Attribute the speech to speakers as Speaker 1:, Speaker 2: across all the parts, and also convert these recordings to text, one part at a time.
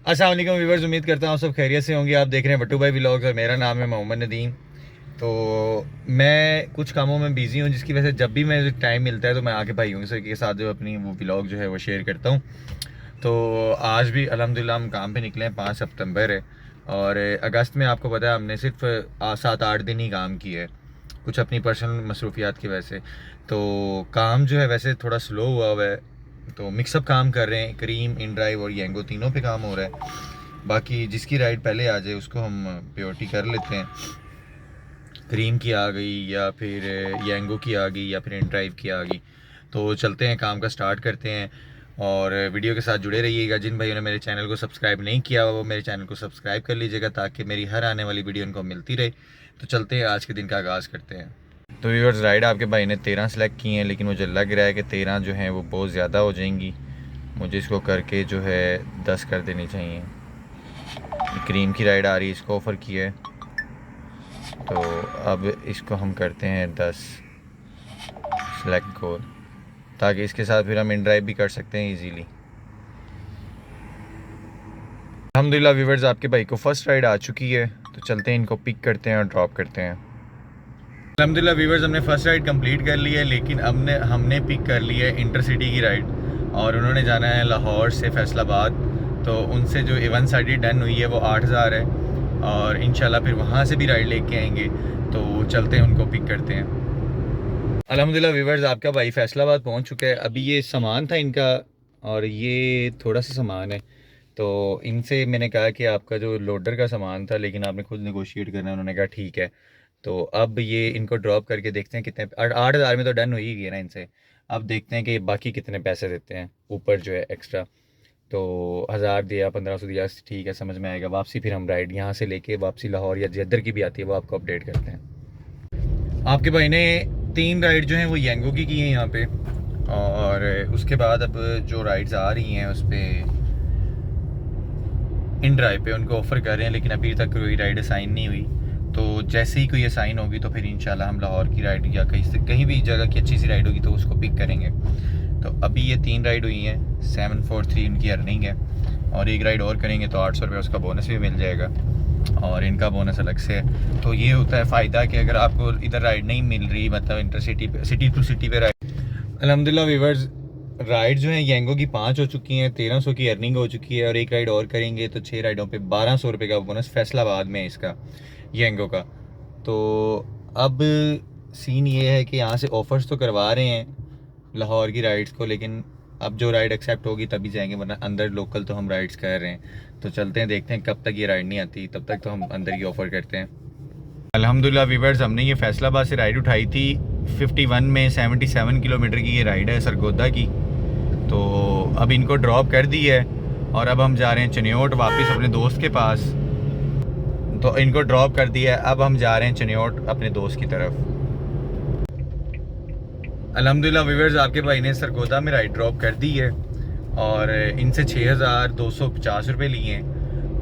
Speaker 1: अस्सलाम वालेकुम व्यूअर्स, उम्मीद करता हूँ सब खैरियत से होंगे। आप देख रहे हैं बट्टू भाई व्लॉग्स और मेरा नाम है मोहम्मद नदीम। तो मैं कुछ कामों में बिज़ी हूँ, जिसकी वजह से जब भी मुझे टाइम मिलता है तो मैं आके भाइयों के साथ जो अपनी वो व्लॉग जो है वो शेयर करता हूँ। तो आज भी अल्हम्दुलिल्लाह हम काम पे निकले हैं। 5 सितंबर है और अगस्त में आपको पता है हमने सिर्फ 7-8 दिन ही काम किया है, कुछ अपनी पर्सनल मसरूफियात की वजह से। तो काम जो है वैसे थोड़ा स्लो हुआ है, तो मिक्सअप काम कर रहे हैं। करीम, इन ड्राइव और येंगो तीनों पे काम हो रहा है। बाकी जिसकी राइड पहले आ जाए उसको हम प्योरिटी कर लेते हैं। करीम की आ गई या फिर येंगो की आ गई या फिर इन ड्राइव की आ गई। तो चलते हैं, काम का स्टार्ट करते हैं और वीडियो के साथ जुड़े रहिएगा। जिन भाइयों ने मेरे चैनल को सब्सक्राइब नहीं किया वो मेरे चैनल को सब्सक्राइब कर लीजिएगा ताकि मेरी हर आने वाली वीडियो उनको मिलती रहे। तो चलते हैं, आज के दिन का आगाज़ करते हैं। तो व्यूअर्स, राइड आपके भाई ने 13 सेलेक्ट की हैं, लेकिन मुझे लग रहा है कि 13 जो हैं वो बहुत ज़्यादा हो जाएंगी। मुझे इसको करके जो है 10 कर देनी चाहिए। क्रीम की राइड आ रही है, इसको ऑफ़र किया है, तो अब इसको हम करते हैं 10 सेलेक्ट गोल, ताकि इसके साथ फिर हम इन ड्राइव भी कर सकते हैं इजीली। अल्हम्दुलिल्लाह व्यूअर्स, आपके भाई को फ़र्स्ट राइड आ चुकी है, तो चलते हैं, इनको पिक करते हैं और ड्रॉप करते हैं। अल्हम्दुलिल्लाह व्यूअर्स, हमने फ़र्स्ट राइड कंप्लीट कर ली है, लेकिन हमने पिक कर ली है इंटरसिटी की राइड और उन्होंने जाना है लाहौर से फैसलाबाद। तो उनसे जो वन साइडेड डन हुई है वो 8000 है और इंशाल्लाह फिर वहाँ से भी राइड लेके आएंगे। तो चलते हैं, उनको पिक करते हैं। अल्हम्दुलिल्लाह व्यूअर्स, आपका भाई फैसलाबाद पहुँच चुका है। अभी ये सामान था इनका और ये थोड़ा सा सामान है, तो इनसे मैंने कहा कि आपका जो लोडर का सामान था, लेकिन आपने खुद नेगोशिएट करना है। उन्होंने कहा ठीक है। तो अब ये इनको ड्रॉप करके देखते हैं कितने 8000 में तो डन हो ही गया ना इनसे। अब देखते हैं कि बाकी कितने पैसे देते हैं ऊपर जो है एक्स्ट्रा। तो 1000 दिया, 1500 दिया, ठीक है, समझ में आएगा। वापसी फिर हम राइड यहाँ से लेके वापसी लाहौर या जद्दर की भी आती है, वो आपको अपडेट करते हैं। आपके भाई ने 3 राइड जो हैं वो येंगो की हैं यहाँ पे, और उसके बाद अब जो राइड्स आ रही हैं उस पर इन ड्राइव पे उनको ऑफ़र कर रहे हैं, लेकिन अभी तक कोई राइड असाइन नहीं हुई। तो जैसे ही कोई असाइन होगी तो फिर इंशाल्लाह हम लाहौर की राइड या कहीं भी जगह की अच्छी सी राइड होगी तो उसको पिक करेंगे। तो अभी ये 3 राइड हुई हैं, 743 इनकी अर्निंग है और एक राइड और करेंगे तो 800 रुपये उसका बोनस भी मिल जाएगा और इनका बोनस अलग से है। तो ये होता है फ़ायदा कि अगर आपको इधर राइड नहीं मिल रही, मतलब इंटरसिटी पे, सिटी टू सिटी पे राइड। अल्हम्दुलिल्लाह व्यूअर्स, राइड जो है येंगो की 5 हो चुकी हैं, 1300 की अर्निंग हो चुकी है और एक राइड और करेंगे तो 6 राइडों पे 1200 रुपये का बोनस फैसलाबाद में इसका येंगो का। तो अब सीन ये है कि यहाँ से ऑफ़र्स तो करवा रहे हैं लाहौर की राइड्स को, लेकिन अब जो राइड एक्सेप्ट होगी तभी जाएंगे, वरना अंदर लोकल तो हम राइड्स कर रहे हैं। तो चलते हैं, देखते हैं कब तक ये राइड नहीं आती, तब तक तो हम अंदर की ऑफ़र करते हैं। अल्हम्दुलिल्लाह व्यूअर्स, हमने ये फैसलाबाद से राइड उठाई थी 51 में, 77 किलोमीटर की ये राइड है सरगोदा की। तो अब इनको ड्रॉप कर दी है और अब हम जा रहे हैं चनियोट वापस अपने दोस्त के पास। तो इनको ड्रॉप कर दिया है, अब हम जा रहे हैं चनियोट अपने दोस्त की तरफ। अल्हम्दुलिल्लाह व्यूअर्स, आपके भाई ने सरगोदा में राइड ड्रॉप कर दी है और इनसे 6250 रुपये लिए हैं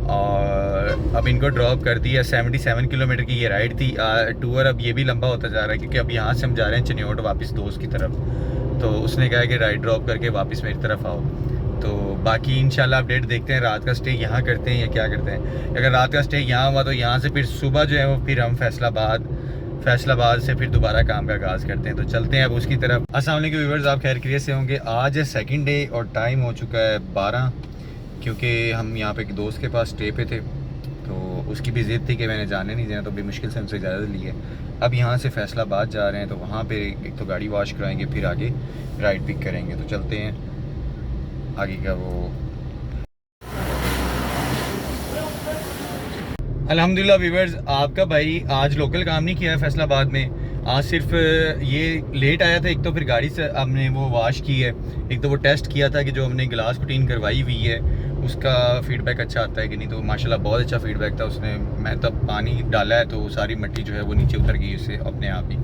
Speaker 1: और अब इनको ड्रॉप कर दिया। 77 किलोमीटर की ये राइड थी। टूर अब ये भी लंबा होता जा रहा है क्योंकि अब यहाँ से हम जा रहे हैं चनियोट वापस दोस्त की तरफ। तो उसने कहा कि राइड ड्रॉप करके वापस मेरी तरफ आओ। तो बाकी इंशाल्लाह अपडेट देखते हैं, रात का स्टे यहाँ करते हैं या क्या करते हैं। अगर रात का स्टे यहाँ हुआ तो यहाँ से फिर सुबह जो है वो फिर हम फैसलाबाद से फिर दोबारा काम का आगाज़ करते हैं। तो चलते हैं अब उसकी तरफ। अस्सलाम वालेकुम व्यूअर्स, आप खैर खैरियत से होंगे। आज है सेकंड डे और टाइम हो चुका है 12, क्योंकि हम यहाँ पे एक दोस्त के पास स्टे पे थे, तो उसकी भी ज़िद थी कि मैंने जाने नहीं देना, तो बेमुश्किल से हमसे इजाज़त ली है। अब यहाँ से फैसलाबाद जा रहे हैं, तो वहाँ पे एक तो गाड़ी वॉश कराएंगे, फिर आगे राइड पिक करेंगे। तो चलते हैं आगे का वो। अल्हम्दुलिल्लाह व्यूअर्स, आपका भाई आज लोकल काम नहीं किया है फैसलाबाद में। आज सिर्फ ये लेट आया था, एक तो फिर गाड़ी से हमने वो वॉश की है, एक तो वो टेस्ट किया था कि जो हमने गिलास कुटीन करवाई हुई है उसका फीडबैक अच्छा आता है कि नहीं। तो माशाल्लाह बहुत अच्छा फीडबैक था उसने। मैं तब पानी डाला है तो सारी मिट्टी जो है वो नीचे उतर गई उससे अपने आप ही,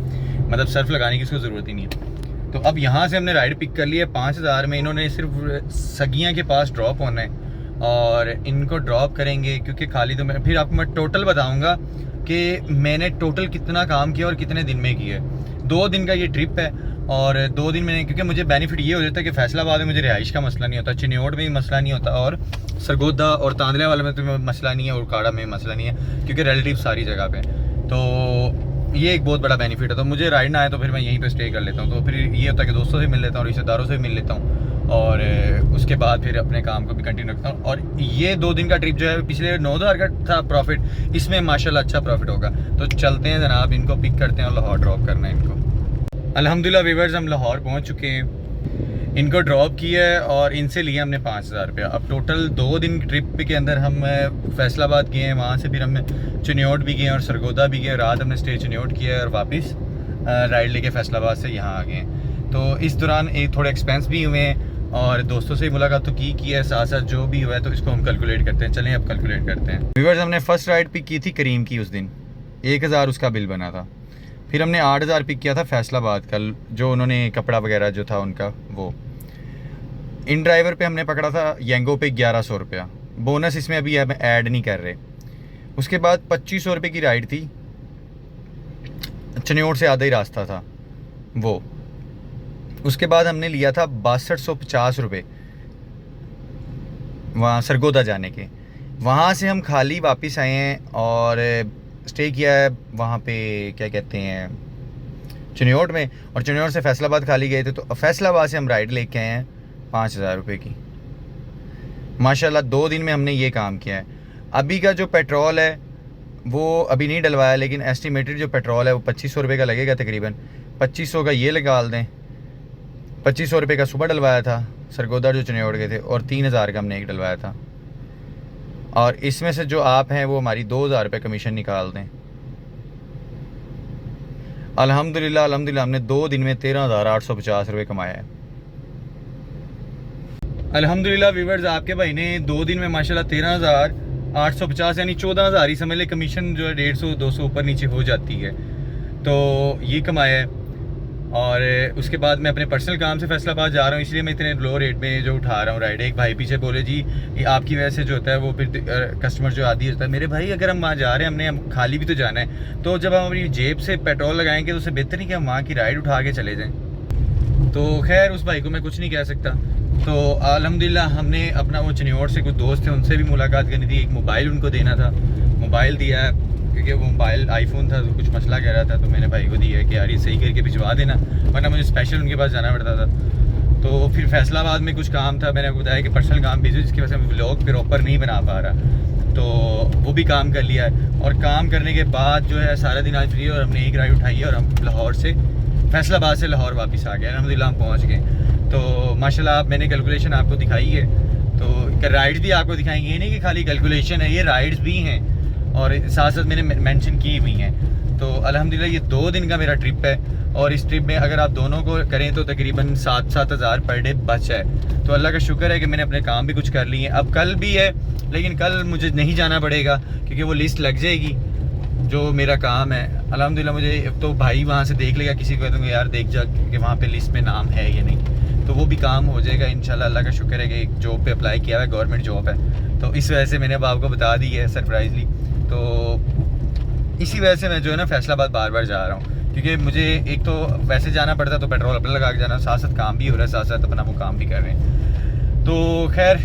Speaker 1: मतलब सर्फ लगाने की उसको ज़रूरत ही नहीं है। तो अब यहाँ से हमने राइड पिक कर ली है 5000 में। इन्होंने सिर्फ सगियाँ के पास ड्रॉप होना है और इनको ड्रॉप करेंगे, क्योंकि खाली तो मैं फिर आपको मैं टोटल बताऊंगा कि मैंने टोटल कितना काम किया और कितने दिन में किया है। 2 दिन का ये ट्रिप है और 2 दिन मैंने, क्योंकि मुझे बेनिफिट ये हो जाता है कि फैसलाबाद में मुझे रिहाइश का मसला नहीं होता, चिन्योट में भी मसला नहीं होता, और सरगोदा और तांदला वाले में तो मसला नहीं है, और काड़ा में मसला नहीं है, क्योंकि रिलेटिव सारी जगह पे। तो ये एक बहुत बड़ा बेनिफिट है। तो मुझे राइड ना आए तो फिर मैं यहीं पे स्टे कर लेता हूँ। तो फिर ये होता है कि दोस्तों से मिल लेता हूँ, रिश्तेदारों से मिल लेता हूँ, और उसके बाद फिर अपने काम को भी कंटिन्यू रखता हूँ। और ये 2 दिन का ट्रिप जो है, पिछले 9,000 का था प्रॉफिट, इसमें माशाल्लाह अच्छा प्रॉफिट होगा। तो चलते हैं जनाब, इनको पिक करते हैं और लाहौर ड्रॉप करना है इनको। अल्हम्दुलिल्लाह व्यूअर्स, हम लाहौर पहुँच चुके हैं, इनको ड्रॉप किया है और इनसे लिया हमने 5,000 रुपया। अब टोटल 2 दिन की ट्रिप के अंदर हम फैसलाबाद गए हैं, वहाँ से फिर हम चिन्योट भी गए और सरगोदा भी गए। रात हमने स्टे चिन्योट किया है और वापस राइड लेके फैसलाबाद से यहाँ आ गए हैं। तो इस दौरान एक थोड़े एक्सपेंस भी हुए हैं और दोस्तों से मुलाकात तो की है, साथ साथ जो भी हुआ है तो इसको हम कैलकुलेट करते हैं। चलें अब कैलकुलेट करते हैं। व्यूअर्स, हमने फ़र्स्ट राइड पिक की थी करीम की, उस दिन 1,000 उसका बिल बना था। फिर हमने 8,000 पिक किया था फैसलाबाद का, जो उन्होंने कपड़ा वगैरह जो था उनका वो। इन ड्राइवर पे हमने पकड़ा था येंगो पे 1100 रुपया, बोनस इसमें अभी हम ऐड नहीं कर रहे। उसके बाद 2500 रुपये की राइड थी, चिन्योट से आधा ही रास्ता था वो। उसके बाद हमने लिया था 6250 रुपये वहाँ सरगोदा जाने के। वहाँ से हम खाली वापस आए हैं और स्टे किया है वहाँ पे, क्या कहते हैं, चिन्योट में। और चिन्योट से फैसलाबाद खाली गए थे, तो फैसलाबाद से हम राइड लेके आए हैं 5,000 रुपये की। माशाल्लाह 2 दिन में हमने ये काम किया है। अभी का जो पेट्रोल है वो अभी नहीं डलवाया, लेकिन एस्टिमेटेड जो पेट्रोल है वो 2500 रुपये का लगेगा तकरीबन। 2500 का ये लगा दें, 2500 रुपये का सुबह डलवाया था सरगोदा जो चिन्योट गए थे, और 3,000 का हमने एक डलवाया था। और इसमें से जो आप हैं वो हमारी 2,000 रुपये कमीशन निकाल दें। अल्हम्दुलिल्लाह अल्हम्दुलिल्लाह हमने 2 दिन में 13,850 रुपये कमाया है। अल्हम्दुलिल्लाह व्यूअर्स, आपके भाई ने 2 दिन में माशाल्लाह 13,850 यानी 14,000 ही समझ ले। कमीशन जो है 150-200 ऊपर नीचे हो जाती है, तो ये कमाया है। और उसके बाद मैं अपने पर्सनल काम से फैसलाबाद जा रहा हूँ, इसलिए मैं इतने लो रेट में जो उठा रहा हूँ राइड। एक भाई पीछे बोले जी ये आपकी वजह से जो होता है वो फिर कस्टमर जो आदि होता है। मेरे भाई अगर हम वहाँ जा रहे हैं, हमने खाली भी तो जाना है, तो जब हम अपनी जेब से पेट्रोल लगाएंगे तो उससे बेहतर नहीं कि हम वहाँ की राइड उठा के चले जाएँ। तो खैर उस भाई को मैं कुछ नहीं कह सकता। तो अल्हम्दुलिल्लाह हमने अपना वो चिन्योट से कुछ दोस्त थे, उनसे भी मुलाकात करनी थी। एक मोबाइल उनको देना था, मोबाइल दिया है, क्योंकि वो मोबाइल आईफोन था तो कुछ मसला कह रहा था। तो मैंने भाई को दिया है कि यार ये सही करके भिजवा देना, वरना मुझे स्पेशल उनके पास जाना पड़ता था। तो फिर फैसलाबाद में कुछ काम था, मैंने बताया कि पर्सनल काम भेजो, जिसकी वजह से मैं व्लॉग प्रॉपर नहीं बना पा रहा। तो वो भी काम कर लिया है, और काम करने के बाद जो है सारा दिन आज फ्री, और हमने एक राइड उठाई है और हम लाहौर से फैसलाबाद से लाहौर वापस आ गए। अल्हम्दुलिल्लाह हम पहुँच गए। तो माशाल्लाह मैंने कैलकुलेशन आपको दिखाई है, तो राइड्स भी आपको दिखाएंगे, ये नहीं कि खाली कैलकुलेशन है, ये राइड्स भी हैं और साथ साथ मैंने मेंशन की हुई हैं। तो अल्हम्दुलिल्लाह ये 2 दिन का मेरा ट्रिप है, और इस ट्रिप में अगर आप दोनों को करें तो तकरीबन 7-7 हज़ार पर डे बच है। तो अल्लाह का शुक्र है कि मैंने अपने काम भी कुछ कर लिए हैं। अब कल भी है, लेकिन कल मुझे नहीं जाना पड़ेगा क्योंकि वो लिस्ट लग जाएगी जो मेरा काम है। अल्हम्दुलिल्लाह मुझे तो भाई वहाँ से देख लेगा, किसी को कह दूँगा यार देख जा कि वहाँ पे लिस्ट में नाम है या नहीं, तो वो भी काम हो जाएगा इंशाल्लाह। अल्लाह का शुक्र है कि एक जॉब पे अप्लाई किया है, गवर्नमेंट जॉब है, तो इस वजह से मैंने अब आपको बता दी है सरप्राइजली। तो इसी वजह से मैं जो है ना फैसलाबाद बार बार जा रहा हूँ, क्योंकि मुझे एक तो वैसे जाना पड़ता तो पेट्रोल अपना लगा के जाना, साथ साथ काम भी हो रहा है, साथ साथ अपना वो काम भी कर रहे हैं। तो खैर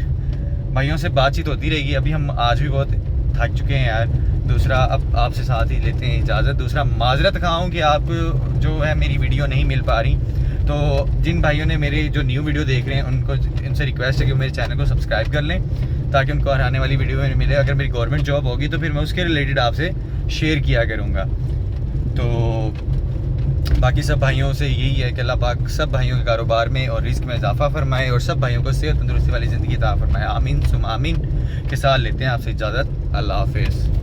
Speaker 1: भाइयों से बातचीत होती रहेगी। अभी हम आज भी बहुत थक चुके हैं यार। दूसरा अब आपसे साथ ही लेते हैं इजाज़त। दूसरा माजरत खाऊँ कि आपको जो है मेरी वीडियो नहीं मिल पा रही, तो जिन भाइयों ने मेरे जो न्यू वीडियो देख रहे हैं उनको इनसे रिक्वेस्ट है कि मेरे चैनल को सब्सक्राइब कर लें, ताकि उनको आने वाली वीडियो में मिले। अगर मेरी गवर्नमेंट जॉब होगी तो फिर मैं उसके रिलेटेड आपसे शेयर किया करूँगा। तो बाकी सब भाइयों से यही है कि अल्लाह पाक सब भाइयों के कारोबार में और रिस्क में इजाफा फरमाए, और सब भाइयों को सेहत तंदुरुस्ती वाली ज़िंदगी अता फरमाए। आमीन सुम आमीन के साथ लेते हैं आपसे इजाज़त। अल्लाह हाफिज़।